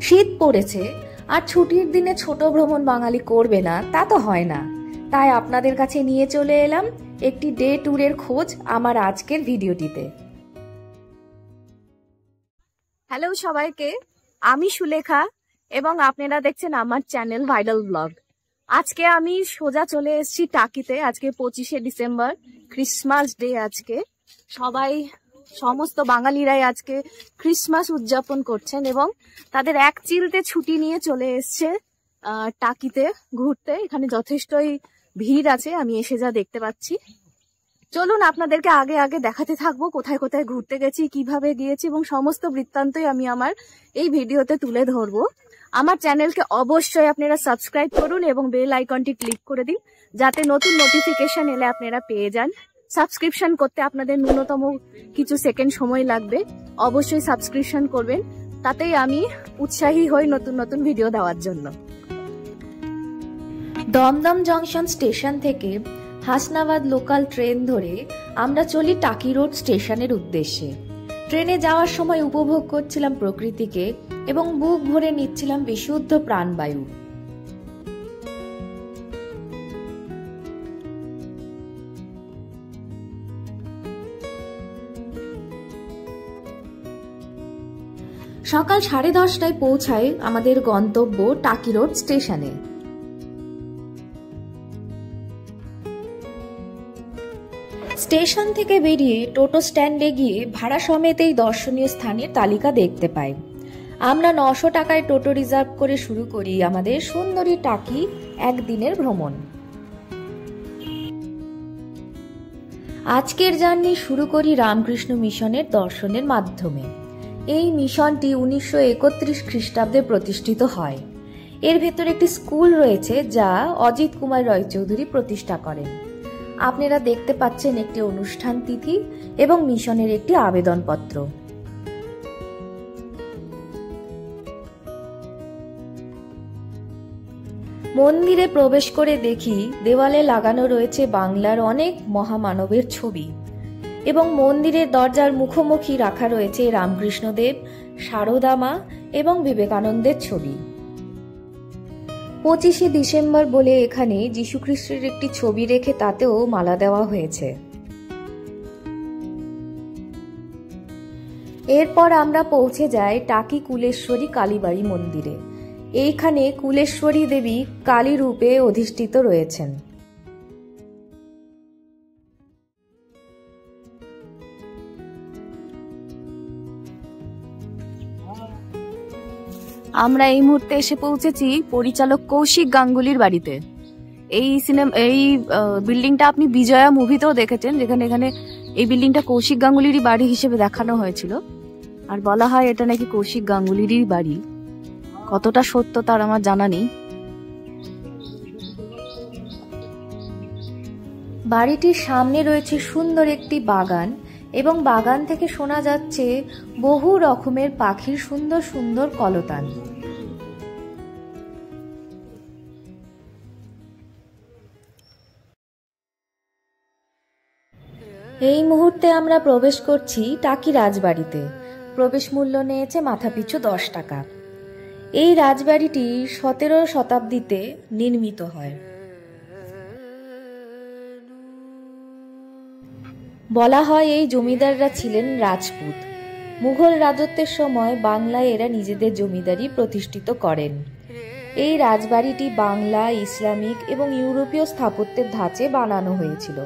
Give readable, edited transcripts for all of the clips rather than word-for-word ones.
শীত পড়েছে আর ছুটির দিনে ছোট ভ্রমণ বাঙালি করবে না তা তো হয় না, তাই আপনাদের কাছে নিয়ে চলে এলাম একটি ডে ট্যুরের খোঁজ আমার আজকের ভিডিওটিতে। হ্যালো সবাইকে, আমি সুলেখা এবং আপনারা দেখছেন আমার চ্যানেল ভাইরাল ব্লগ। আজকে আমি সোজা চলে এসেছি টাকিতে। আজকে 25শে ডিসেম্বর, ক্রিসমাস ডে। আজকে সমস্ত বাঙালিরাই আজকে ক্রিসমাস উদযাপন করছেন এবং তাদের এক চিলতে ছুটি নিয়ে চলে এসছে টাকিতে ঘুরতে। এখানে যথেষ্টই ভিড় আছে, আমি এসে যা দেখতে পাচ্ছি। চলুন আপনাদেরকে আগে আগে দেখাতে থাকবো কোথায় কোথায় ঘুরতে গেছি, কিভাবে গিয়েছি এবং সমস্ত বৃত্তান্তই আমি আমার এই ভিডিওতে তুলে ধরবো। আমার চ্যানেলকে অবশ্যই আপনারা সাবস্ক্রাইব করুন এবং বেল আইকনটি ক্লিক করে দিন, যাতে নতুন নোটিফিকেশন এলে আপনারা পেয়ে যান। সাবস্ক্রিপশন করতে আপনাদের ন্যূনতম কিছু সেকেন্ড সময় লাগবে। অবশ্যই সাবস্ক্রিপশন করবেন, তাতেই আমি উৎসাহী হই নতুন নতুন ভিডিও দেওয়ার জন্য। দমদম জংশন স্টেশন থেকে হাসনাবাদ লোকাল ট্রেন ধরে আমরা চলি টাকি রোড স্টেশনের উদ্দেশ্যে। ট্রেনে যাওয়ার সময় উপভোগ করছিলাম প্রকৃতিকে এবং বুক ভরে নিচ্ছিলাম বিশুদ্ধ প্রাণবায়ু। সকাল 10:30টায় পৌঁছাই আমাদের গন্তব্য টাকি রোড স্টেশনে। স্টেশন থেকে বেরিয়ে টোটো স্ট্যান্ডে গিয়ে ভাড়া সমেত এই দর্শনীয় স্থানের তালিকা দেখতে পাই। আমরা 900 টাকায় টোটো রিজার্ভ করে শুরু করি আমাদের সুন্দরী টাকি একদিনের ভ্রমণ। আজকের জার্নি শুরু করি রামকৃষ্ণ মিশনের দর্শনের মাধ্যমে। এই মিশনটি 1931 খ্রিস্টাব্দে প্রতিষ্ঠিত হয়। এর ভেতর একটি স্কুল রয়েছে যা অজিত কুমার রায়চৌধুরী প্রতিষ্ঠা করেন। আপনারা দেখতে পাচ্ছেন একটি অনুষ্ঠান তিথি এবং মিশনের একটি আবেদনপত্র। মন্দিরে প্রবেশ করে দেখি দেওয়ালে লাগানো রয়েছে বাংলার অনেক মহামানবের ছবি এবং মন্দিরের দরজার মুখোমুখি রাখা রয়েছে রামকৃষ্ণদেব, সারদা মা এবং বিবেকানন্দের ছবি। 25শে ডিসেম্বর বলে এখানে যীশুখ্রিস্টের একটি ছবি রেখে তাতেও মালা দেওয়া হয়েছে। এরপর আমরা পৌঁছে যাই টাকি কুলেশ্বরী কালীবাড়ি মন্দিরে। এইখানে কুলেশ্বরী দেবী কালী রূপে অধিষ্ঠিত রয়েছেন। আমরা এই মুহূর্তে এসে পৌঁছেছি পরিচালক কৌশিক গাঙ্গুলির বাড়িতে। এই বিল্ডিংটা আপনি বিজয়া মুভিতেও দেখেছেন, যেখানে এই বিল্ডিংটা কৌশিক গাঙ্গুলিরই বাড়ি হিসেবে দেখানো হয়েছিল। আর বলা হয় এটা নাকি কৌশিক গাঙ্গুলিরই বাড়ি। কতটা সত্য তার আমার জানা নেই। বাড়িটির সামনে রয়েছে সুন্দর একটি বাগান এবং বাগান থেকে শোনা যাচ্ছে বহু রকমের পাখির সুন্দর সুন্দর কলতান। এই মুহূর্তে আমরা প্রবেশ করছি টাকি রাজবাড়িতে। প্রবেশ মূল্য নিয়েছে মাথাপিছু 10 টাকা। এই রাজবাড়িটি 17 শতাব্দীতে নির্মিত হয়। বলা হয় এই জমিদাররা ছিলেন রাজপুত। মুঘল রাজত্বের সময় বাংলায় এরা নিজেদের জমিদারি প্রতিষ্ঠিত করেন। এই রাজবাড়িটি বাংলা, ইসলামিক এবং ইউরোপীয় স্থাপত্যের ধাঁচে বানানো হয়েছিল।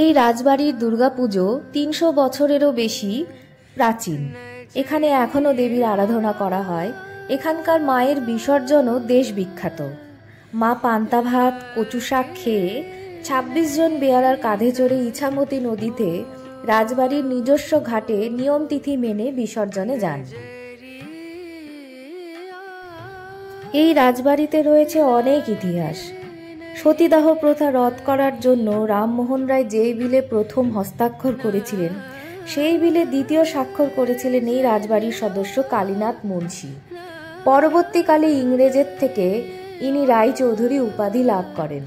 এই রাজবাড়ির দুর্গাপুজো 300 বছরেরও বেশি প্রাচীন। এখানে এখনো দেবীর আরাধনা করা হয়। এখানকার মায়ের বিসর্জনও দেশ বিখ্যাত। মা পান্তা ভাত, কচু শাক খেয়ে 26 জন বেয়ারার কাঁধে চড়ে ইছামতি নদীতে রাজবাড়ির নিজস্ব ঘাটে নিয়ম তিথি মেনে বিসর্জনে যান। এই রাজবাড়িতে রয়েছে অনেক ইতিহাস। সতীদাহ প্রথা রদ করার জন্য রামমোহন রায় যেই বিলে প্রথম হস্তাক্ষর করেছিলেন, সেই বিলে দ্বিতীয় স্বাক্ষর করেছিলেন এই রাজবাড়ির সদস্য কালীনাথ মুন্সী। পরবর্তীকালে ইংরেজের থেকে ইনি রায়চৌধুরী উপাধি লাভ করেন।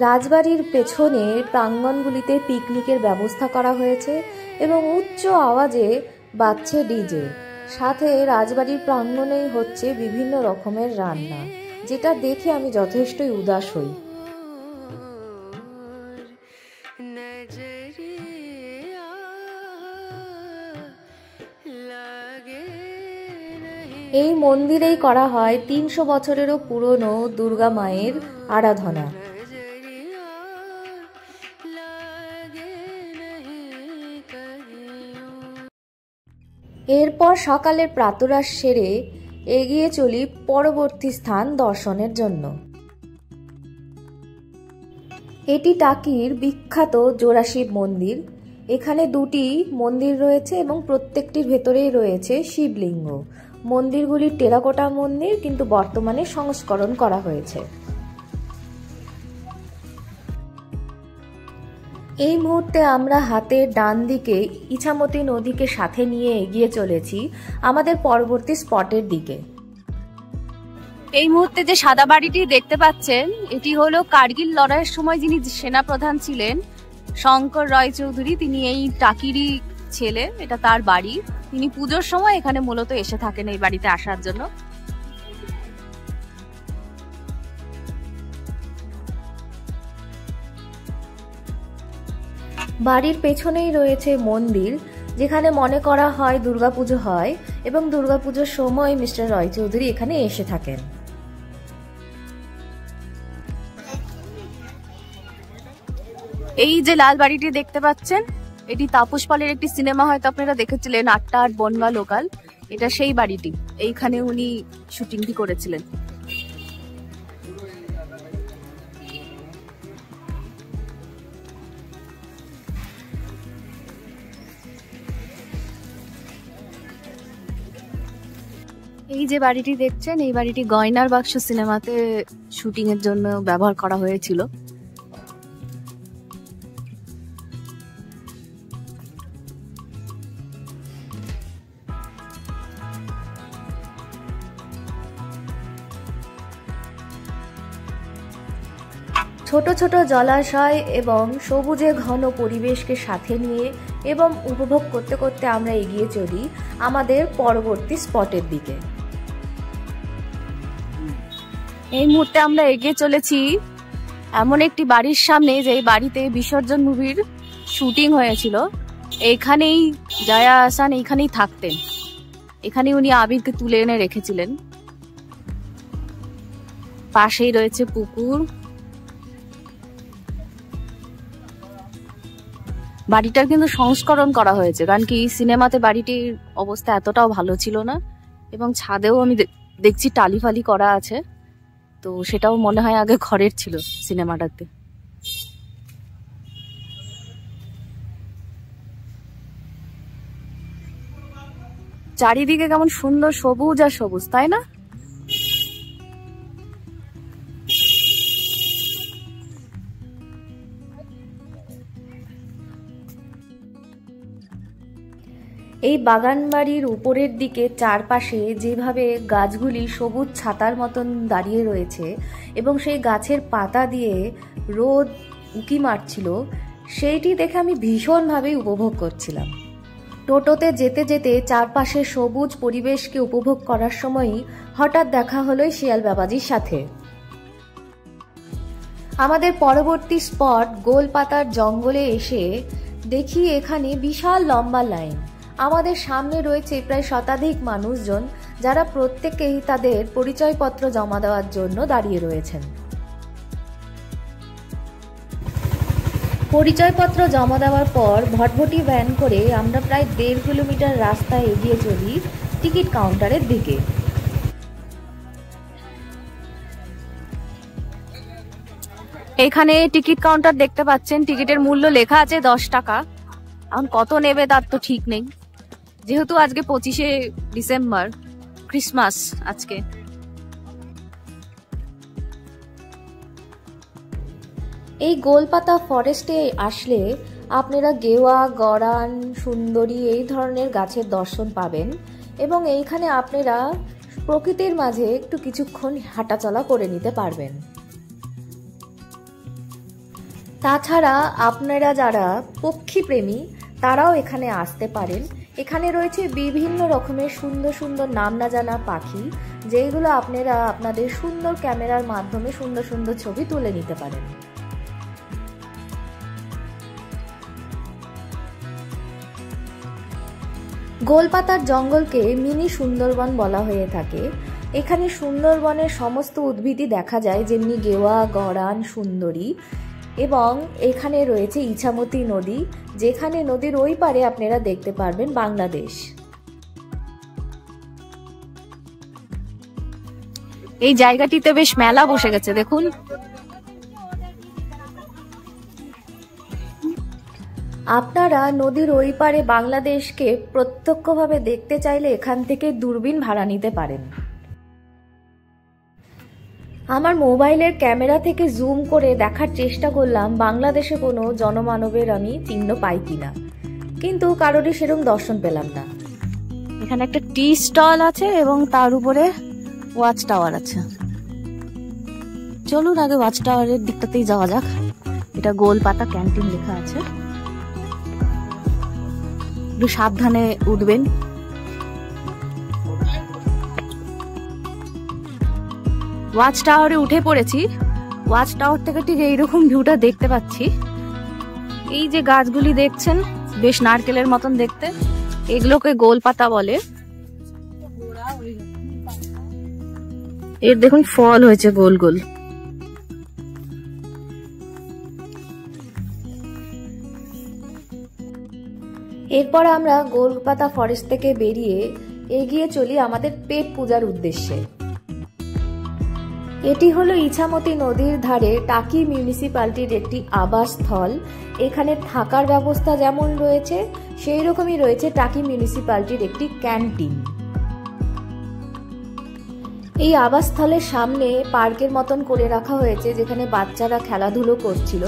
রাজবাড়ির পেছনে প্রাঙ্গণগুলিতে পিকনিকের ব্যবস্থা করা হয়েছে এবং উচ্চ আওয়াজে বাজছে ডিজে। সাথে রাজবাড়ির প্রাঙ্গণেই হচ্ছে বিভিন্ন রকমের রান্না, যেটা দেখে আমি যথেষ্টই উদাস হই। এই মন্দিরেই করা হয় ৩০০ বছরেরও পুরনো দুর্গা মায়ের আরাধনা। এরপর সকালের প্রাতরাশ সেরে এগিয়ে চলি পরবর্তী স্থান দর্শনের জন্য। এটি টাকির বিখ্যাত জোড়াশিব মন্দির। এখানে দুটি মন্দির রয়েছে এবং প্রত্যেকটির ভেতরেই রয়েছে শিবলিঙ্গ। মন্দিরগুলির টেরাকোটা মন্দির, কিন্তু বর্তমানে সংস্করণ করা হয়েছে। এই মুহূর্তে আমরা হাতের ডান দিকে ইছামতি নদীকে সাথে নিয়ে এগিয়ে চলেছি আমাদের পরবর্তী স্পটের দিকে। এই মুহূর্তে যে সাদা বাড়িটি দেখতে পাচ্ছেন, এটি হলো কার্গিল লড়াইয়ের সময় যিনি সেনাপ্রধান ছিলেন শঙ্কর রায় চৌধুরী, তিনি এই টাকিরই ছেলে, এটা তার বাড়ি। তিনি পুজোর সময় এখানে মূলত এসে থাকেন এই বাড়িতে আসার জন্য। বাড়ির পেছনেই রয়েছে মন্দির, যেখানে মনে করা হয় দুর্গাপুজো হয় এবং দুর্গাপুজোর সময় মিস্টার রয় চৌধুরী এখানে এসে থাকেন। এই যে লাল বাড়িটি দেখতে পাচ্ছেন, এটি তাপস পালের একটি সিনেমা হয়তো আপনারা দেখেছিলেন, ৮টা বনগা লোকাল। এটা সেই বাড়িটি, এইখানে উনি শুটিংটি করেছিলেন। এই যে বাড়িটি দেখছেন, এই বাড়িটি গয়নার বাক্স সিনেমাতে শুটিং এর জন্য ব্যবহার করা হয়েছিল। ছোট ছোট জলাশয় এবং সবুজে ঘন পরিবেশকে সাথে নিয়ে এবং উপভোগ করতে করতে আমরা এগিয়ে চলি আমাদের পরবর্তী স্পটের দিকে। এই মুহূর্তে আমরা এগিয়ে চলেছি এমন একটি বাড়ির সামনে, যে বাড়িতে বিসর্জন মুভির শুটিং হয়েছিল। এইখানেই জয়া আহসান এইখানেই থাকতেন, এখানে উনি আবিরকে তুলে এনে রেখেছিলেন। পাশেই রয়েছে পুকুর। বাড়িটার কিন্তু সংস্করণ করা হয়েছে, কারণ কি সিনেমাতে বাড়িটির অবস্থা এতটাও ভালো ছিল না, এবং ছাদেও আমি দেখছি টালি ফালি করা আছে, তো সেটাও মনে হয় আগে ঘরের ছিল সিনেমাটাতে। চারিদিকে কেমন সুন্দর সবুজ আর সবুজ, তাই না? এই বাগান বাড়ির উপরের দিকে চারপাশে যেভাবে গাছগুলি সবুজ ছাতার মতন দাঁড়িয়ে রয়েছে এবং সেই গাছের পাতা দিয়ে রোদ উঁকি মারছিল, সেইটি দেখে আমি ভীষণভাবে উপভোগ করছিলাম। টোটোতে যেতে যেতে চারপাশে সবুজ পরিবেশকে উপভোগ করার সময়ই হঠাৎ দেখা হলো শিয়াল বাবাজির সাথে। আমাদের পরবর্তী স্পট গোলপাতার জঙ্গলে এসে দেখি এখানে বিশাল লম্বা লাইন। আমাদের সামনে রয়েছে প্রায় শতাধিক মানুষজন, যারা প্রত্যেকেই তাদের পরিচয়পত্র জমা দেওয়ার জন্য দাঁড়িয়ে রয়েছেন। পরিচয়পত্র জমা দেওয়ার পর ভটভটি ভ্যান করে আমরা প্রায় ১.৫ কিলোমিটার রাস্তা এগিয়ে চলি টিকিট কাউন্টারের দিকে। এখানে টিকিট কাউন্টার দেখতে পাচ্ছেন, টিকিটের মূল্য লেখা আছে ১০ টাকা। এখন কত নেবে তার তো ঠিক নেই, যেহেতু আজকে ২৫শে ডিসেম্বর, ক্রিসমাস আজকে। এই গোলপাতা ফরেস্টে আসলে আপনারা গেওয়া, গরান, সুন্দরী এই ধরনের গাছের দর্শন পাবেন, এবং এইখানে আপনারা প্রকৃতির মাঝে একটু কিছুক্ষণ হাঁটাচলা করে নিতে পারবেন। তাছাড়া আপনারা যারা পক্ষীপ্রেমী তারাও এখানে আসতে পারেন। এখানে রয়েছে বিভিন্ন রকমের সুন্দর সুন্দর নাম না জানা পাখি, যেগুলো আপনারা আপনাদের সুন্দর ক্যামেরার মাধ্যমে সুন্দর সুন্দর ছবি তুলে নিতে পারেন। গোলপাতার জঙ্গলকে মিনি সুন্দরবন বলা হয়ে থাকে। এখানে সুন্দরবনের সমস্ত উদ্ভিদই দেখা যায়, যেমনি গেওয়া, গরান, সুন্দরী, এবং এখানে রয়েছে ইছামতি নদী, যেখানে নদীর ওই পারে আপনারা দেখতে পারবেন বাংলাদেশ। এই জায়গাটিতে বেশ মেলা বসে গেছে দেখুন। আপনারা নদীর ওই পারে বাংলাদেশকে প্রত্যক্ষভাবে দেখতে চাইলে এখান থেকে দূরবীন ভাড়া নিতে পারেন। আমার মোবাইলের ক্যামেরা থেকে জুম করে দেখার চেষ্টা করলাম বাংলাদেশে কোনো জনমানবের আমি চিহ্ন পাই কিনা, কিন্তু কারোরই সেরকম দর্শন পেলাম না। এখানে একটা টি স্টল আছে এবং তার উপরে ওয়াচ টাওয়ার আছে। চলুন আগে ওয়াচ টাওয়ারের দিকটাতেই যাওয়া যাক। এটা গোলপাতা ক্যান্টিন লেখা আছে, একটু সাবধানে উঠবেন। ওয়াচ টাওয়ারে উঠে পড়েছি। ওয়াচ টাওয়ার থেকে ঠিক এইরকম ভিউটা দেখতে পাচ্ছি। এই যে গাছগুলি দেখছেন বেশ নারকেলের মতন দেখতে, এগুলোকে গোলপাতা বলে। এর দেখুন ফল হয়েছে গোল গোল। এরপর আমরা গোলপাতা ফরেস্ট থেকে বেরিয়ে এগিয়ে চলি আমাদের পেট পূজার উদ্দেশ্যে। এটি হলো ইছামতি নদীর ধারে টাকি মিউনিসিপ্যালিটির একটি আবাসস্থল। এখানে থাকার ব্যবস্থা যেমন রয়েছে সেই রকমই রয়েছে টাকি মিউনিসিপ্যালিটির একটি ক্যান্টিন। এই আবাসস্থলের সামনে পার্কের মতন করে রাখা হয়েছে, যেখানে বাচ্চারা খেলাধুলো করছিল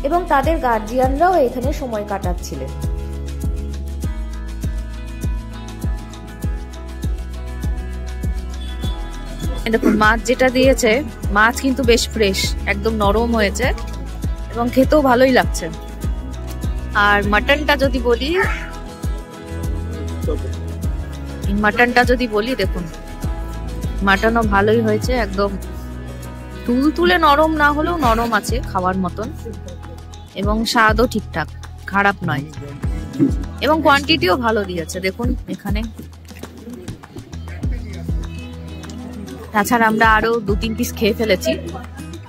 এবং তাদের গার্জিয়ানরাও এখানে সময় কাটাচ্ছিলেন। দেখুন মাছ যেটা দিয়েছে, মাছ কিন্তু বেশ ফ্রেশ, একদম নরম হয়েছে এবং খেতেও ভালোই লাগছে। আর মাটনটা যদি বলি দেখুন মাটনও ভালোই হয়েছে, একদম তুলতুলে নরম না হলেও নরম আছে খাওয়ার মতন, এবং স্বাদও ঠিকঠাক, খারাপ নয়, এবং কোয়ান্টিটিও ভালো দিয়েছে দেখুন এখানে। তাছাড়া আমরা আরো 2-3 পিস খেয়ে ফেলেছি,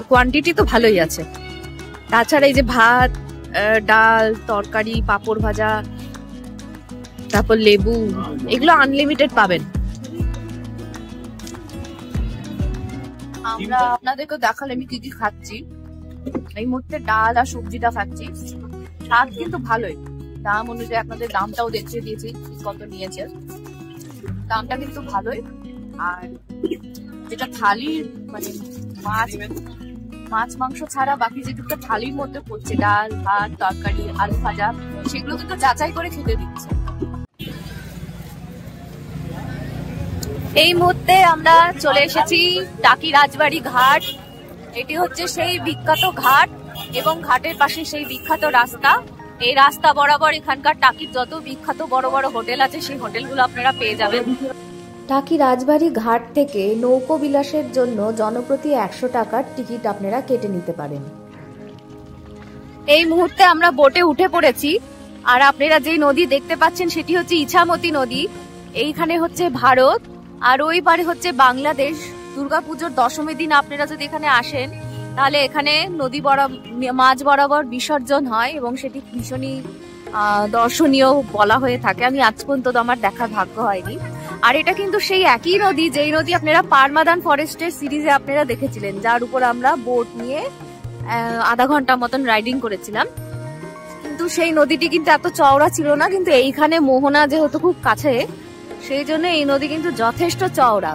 কোয়ান্টিটি তো ভালোই আছে। তাছাড়া এই যে ভাত, ডাল, তরকারি, পাঁপড় ভাজা, তারপর লেবু, এগুলো আনলিমিটেড পাবেন। আমরা আপনাদেরকে দেখালে আমি কি কি খাচ্ছি। এই মুহূর্তে ডাল আর সবজিটা খাচ্ছি, স্বাদ কিন্তু ভালোই। দাম অনুযায়ী আপনাদের দামটাও দেখিয়ে দিয়েছি কত নিয়েছে, দামটা কিন্তু ভালোই। আর যেটা থালির মানে মাছ মাংস ছাড়া বাকি যেটুকু থালির মধ্যে পড়ছে, ডাল, ভাত, তরকারি, আলু ভাজা, সেগুলো কিন্তু যাচাই করে খেতে দিচ্ছে। এই মুহূর্তে আমরা চলে এসেছি টাকি রাজবাড়ি ঘাট। এটি হচ্ছে সেই বিখ্যাত ঘাট এবং ঘাটের পাশে সেই বিখ্যাত রাস্তা। এই রাস্তা বরাবর এখানকার টাকির যত বিখ্যাত বড় বড় হোটেল আছে সেই হোটেলগুলো আপনারা পেয়ে যাবেন। টাকি রাজবাড়ি ঘাট থেকে নৌকো বিলাসের জন্য জনপ্রতি 100 টাকার টিকিট আপনারা কেটে নিতে পারেন। এই মুহূর্তে আমরা বোটে উঠে পড়েছি, আর আপনারা যে নদী দেখতে পাচ্ছেন সেটি হচ্ছে ইছামতি নদী। এইখানে হচ্ছে ভারত আর ওই পারে হচ্ছে বাংলাদেশ। দুর্গাপুজোর দশমীর দিন আপনারা যদি এখানে আসেন তাহলে এখানে নদী মাঝ বরাবর বিসর্জন হয় এবং সেটি ভীষণই দর্শনীয় বলা হয়ে থাকে। আমি আজ পর্যন্ত আমার দেখার ভাগ্য হয়নি। আর এটা কিন্তু সেই একই নদী যেই নদী আপনারা পারমাদান ফরেস্টের সিরিজে আপনারা দেখেছিলেন, যার উপর আমরা বোট নিয়ে আধা ঘন্টা মতন রাইডিং করেছিলাম। কিন্তু সেই নদীটি কিন্তু এত চওড়া ছিল না, কিন্তু এইখানে মোহনা যেহেতু খুব কাছে সেই জন্য এই নদী কিন্তু যথেষ্ট চওড়া।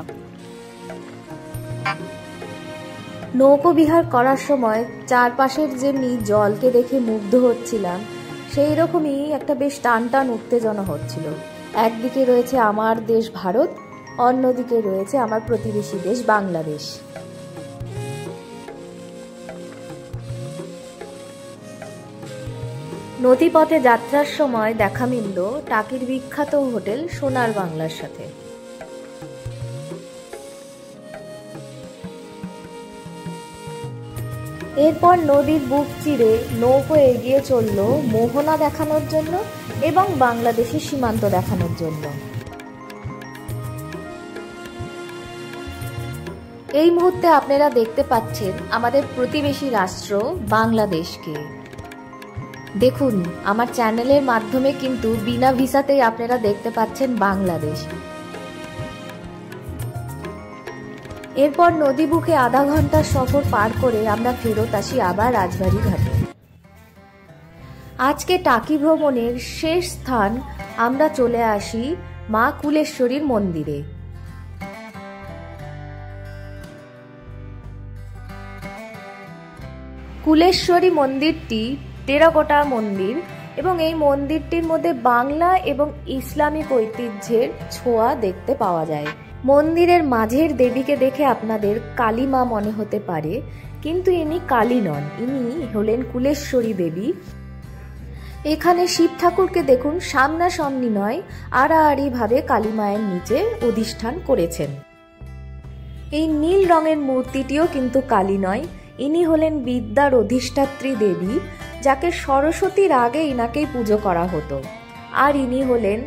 নৌকো বিহার করার সময় চারপাশের যেমনি জলকে দেখে মুগ্ধ হচ্ছিলাম, সেই রকমই একটা বেশ টান টান উত্তেজনা হচ্ছিল। একদিকে রয়েছে আমার দেশ ভারত, অন্যদিকে রয়েছে আমার প্রতিবেশী দেশ বাংলাদেশ। নদীপথে যাত্রার সময় দেখা মিলল টাকির বিখ্যাত হোটেল সোনার বাংলার সাথে। এরপর নদীর বুক চিরে নৌকো এগিয়ে চলল মোহনা দেখানোর জন্য এবং বাংলাদেশের সীমান্ত দেখানোর জন্য। এই মুহূর্তে আপনারা দেখতে পাচ্ছেন আমাদের প্রতিবেশী রাষ্ট্র বাংলাদেশকে। দেখুন, আমার চ্যানেলের মাধ্যমে কিন্তু বিনা ভিসাতেই আপনারা দেখতে পাচ্ছেন বাংলাদেশ। এরপর নদী বুকে আধা ঘন্টার সফর পার করে আমরা ফেরত আসি আবার রাজবাড়ী ঘাটে। আজকে টাকি ভ্রমণের শেষ স্থান আমরা চলে আসি মা কুলেশ্বরীর মন্দিরে। কুলেশ্বরী মন্দিরটি টেরাকোটা মন্দির এবং এই মন্দিরটির মধ্যে বাংলা এবং ইসলামিক ঐতিহ্যের ছোঁয়া দেখতে পাওয়া যায়। মন্দিরের মাঝের দেবীকে দেখে আপনাদের কালী মা মনে হতে পারে, কিন্তু ইনি কালী নন, ইনি হলেন কুলেশ্বরী দেবী। এখানে শিব ঠাকুরকে দেখুন সামনাসামনি নয়, আড়াআড়ি ভাবে কালী মায়ের নিচে অধিষ্ঠান করেছেন। এই নীল রঙের মূর্তিটিও কিন্তু কালী নয়, ইনি হলেন বিদ্যার অধিষ্ঠাত্রী দেবী, যাকে সরস্বতীর আগে ইনাকেই পুজো করা হতো। আর ইনি হলেন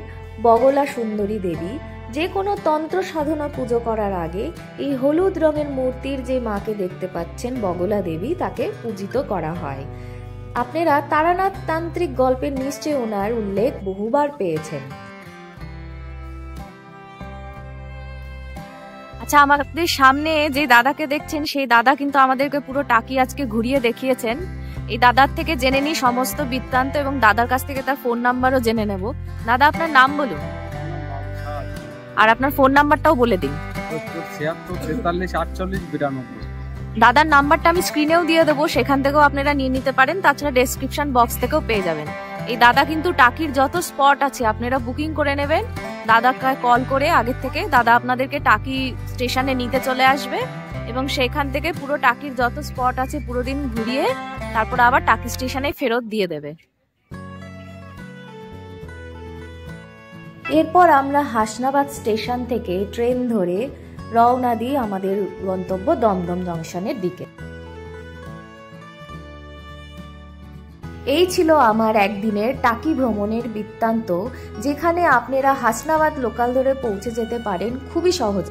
বগলা সুন্দরী দেবী। যে কোনো তন্ত্র সাধনা পুজো করার আগে এই হলুদ রঙের মূর্তির যে মাকে দেখতে পাচ্ছেন বগলা দেবী, তাকে পূজিত করা হয়। আপনারা তারানাথ তান্ত্রিক গল্পের নিশ্চয়ই ওনার উল্লেখ বহুবার পেয়েছেন। আচ্ছা, আমাদের সামনে যে দাদাকে দেখছেন সেই দাদা কিন্তু আমাদেরকে পুরো টাকি আজকে ঘুরিয়ে দেখিয়েছেন। এই দাদার থেকে জেনে নিই সমস্ত বৃত্তান্ত এবং দাদার কাছ থেকে তার ফোন নাম্বারও জেনে নেব। দাদা, আপনার নাম বলুন আর আপনার ফোন নাম্বারটাও বলে দিন। 76 দাদার নাম্বারটা আমি স্ক্রিনেও দিয়ে দেবো, সেখান থেকেও আপনারা নিয়ে নিতে পারেন। তাছাড়া ডেসক্রিপশন বক্স থেকেও পেয়ে যাবেন। এই দাদা কিন্তু টাকির যত স্পট আছে আপনারা বুকিং করে নেবেন, দাদাকে কল করে আগের থেকে। দাদা আপনাদেরকে টাকি স্টেশনে নিতে চলে আসবে এবং সেখান থেকে পুরো টাকির যত স্পট আছে পুরো দিন ঘুরিয়ে তারপর আবার টাকি স্টেশনে ফেরত দিয়ে দেবে। এরপর আমরা হাসনাবাদ স্টেশন থেকে ট্রেন ধরে রওনা দিই আমাদের গন্তব্য দমদম জংশনের দিকে। এই ছিল আমার একদিনের টাকি ভ্রমণের বৃত্তান্ত, যেখানে আপনারা হাসনাবাদ লোকাল ধরে পৌঁছে যেতে পারেন খুবই সহজ।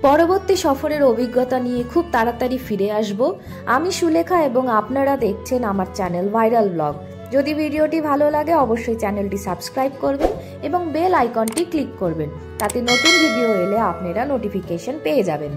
পরবর্তী সফরের অভিজ্ঞতা নিয়ে খুব তাড়াতাড়ি ফিরে আসব। আমি সুলেখা এবং আপনারা দেখছেন আমার চ্যানেল ভাইরাল ব্লগ। যদি ভিডিওটি ভালো লাগে অবশ্যই চ্যানেলটি সাবস্ক্রাইব করবেন এবং বেল আইকনটি ক্লিক করবেন, তাতে নতুন ভিডিও এলে আপনারা নোটিফিকেশন পেয়ে যাবেন।